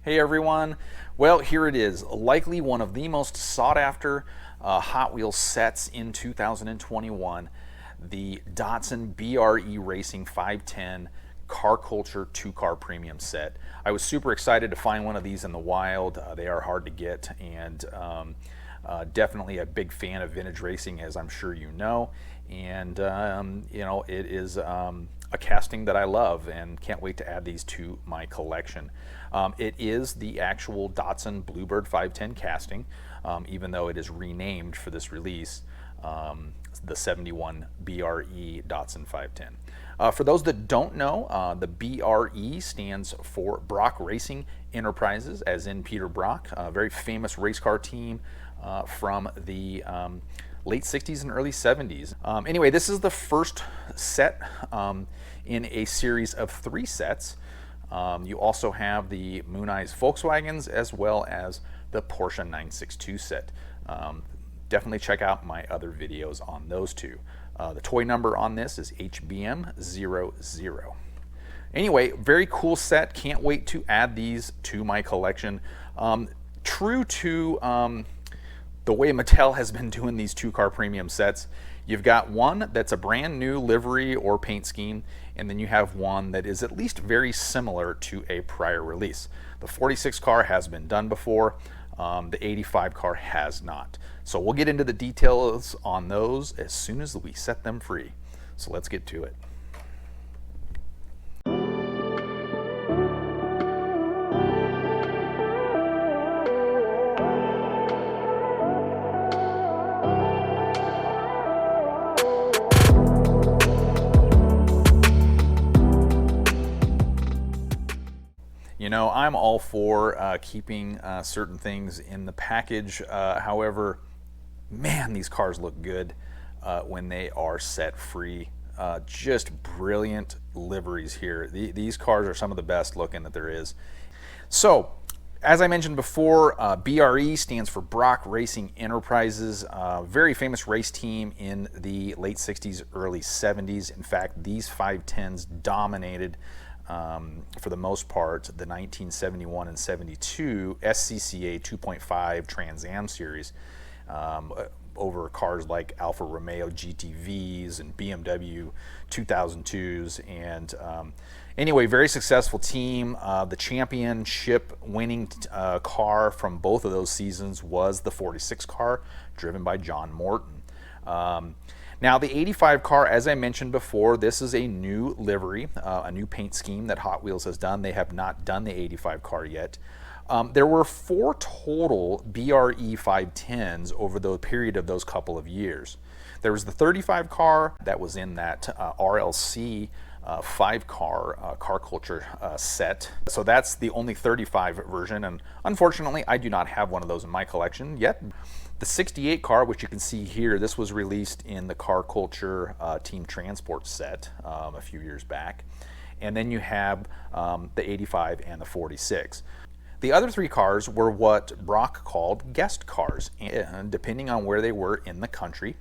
Hey everyone, well here it is, likely one of the most sought after Hot Wheels sets in 2021, the Datsun BRE Racing 510 Car Culture 2-Car Premium set. I was super excited to find one of these in the wild. They are hard to get, and definitely a big fan of vintage racing, as I'm sure you know. And you know, it is a casting that I love and can't wait to add these to my collection. It is the actual Datsun Bluebird 510 casting, even though it is renamed for this release, the 71 BRE Datsun 510. For those that don't know, the BRE stands for Brock Racing Enterprises, as in Peter Brock, a very famous race car team from the late 60s and early 70s. Anyway, this is the first set in a series of 3 sets. You also have the Moon Eyes Volkswagens as well as the Porsche 962 set. Definitely check out my other videos on those two. The toy number on this is HBM00. Anyway, very cool set. Can't wait to add these to my collection. True to the way Mattel has been doing these 2-car premium sets, you've got one that's a brand new livery or paint scheme, and then you have one that is at least very similar to a prior release. The 46 car has been done before, the 85 car has not. So we'll get into the details on those as soon as we set them free. So let's get to it. You know, I'm all for keeping certain things in the package. However, man, these cars look good when they are set free. Just brilliant liveries here. These cars are some of the best looking that there is. So, as I mentioned before, BRE stands for Brock Racing Enterprises, a very famous race team in the late 60s, early 70s. In fact, these 510s dominated for the most part, the 1971 and 72 SCCA 2.5 Trans Am series over cars like Alfa Romeo GTVs and BMW 2002s. And anyway, very successful team. The championship winning car from both of those seasons was the 46 car, driven by John Morton. Now the 85 car, as I mentioned before, this is a new livery, a new paint scheme that Hot Wheels has done. They have not done the 85 car yet. There were 4 total BRE 510s over the period of those couple of years. There was the 35 car that was in that RLC 5-car car culture set. So that's the only 35 version, and unfortunately I do not have one of those in my collection yet. The 68 car, which you can see here, this was released in the Car Culture Team Transport set a few years back. And then you have the 85 and the 46. The other 3 cars were what Brock called guest cars. And depending on where they were in the country,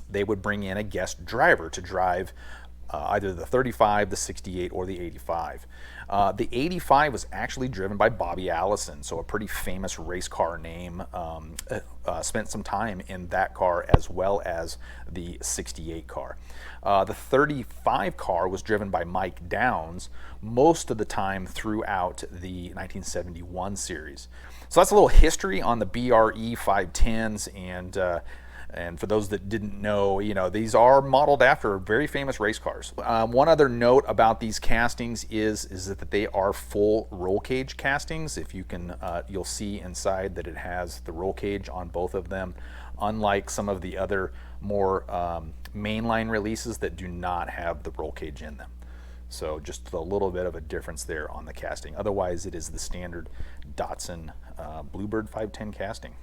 they would bring in a guest driver to drive either the 35, the 68, or the 85. The 85 was actually driven by Bobby Allison, so a pretty famous race car name. Spent some time in that car as well as the 68 car. The 35 car was driven by Mike Downs most of the time throughout the 1971 series. So that's a little history on the BRE 510s, and for those that didn't know, you know, these are modeled after very famous race cars. One other note about these castings is that they are full roll cage castings. If you can, you'll see inside that it has the roll cage on both of them, unlike some of the other more mainline releases that do not have the roll cage in them. So just a little bit of a difference there on the casting. Otherwise, it is the standard Datsun Bluebird 510 casting.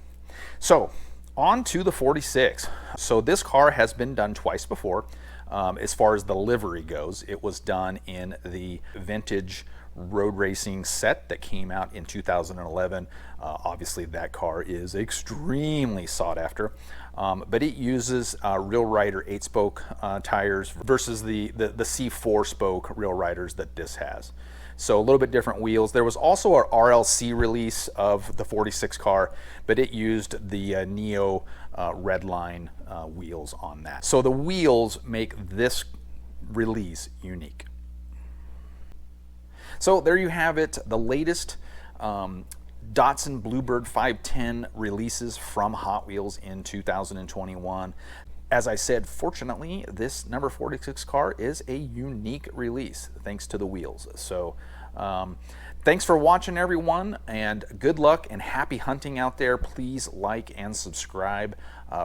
So, on to the 46. So this car has been done twice before. As far as the livery goes, it was done in the vintage road racing set that came out in 2011. Obviously that car is extremely sought after, but it uses Real Rider 8-spoke tires versus the C4 spoke Real Riders that this has. So a little bit different wheels. There was also a RLC release of the 46 car, but it used the Neo Redline wheels on that. So the wheels make this release unique. So there you have it, the latest Datsun Bluebird 510 releases from Hot Wheels in 2021. As I said, fortunately, this number 46 car is a unique release thanks to the wheels. So thanks for watching, everyone, and good luck and happy hunting out there. Please like and subscribe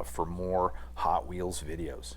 for more Hot Wheels videos.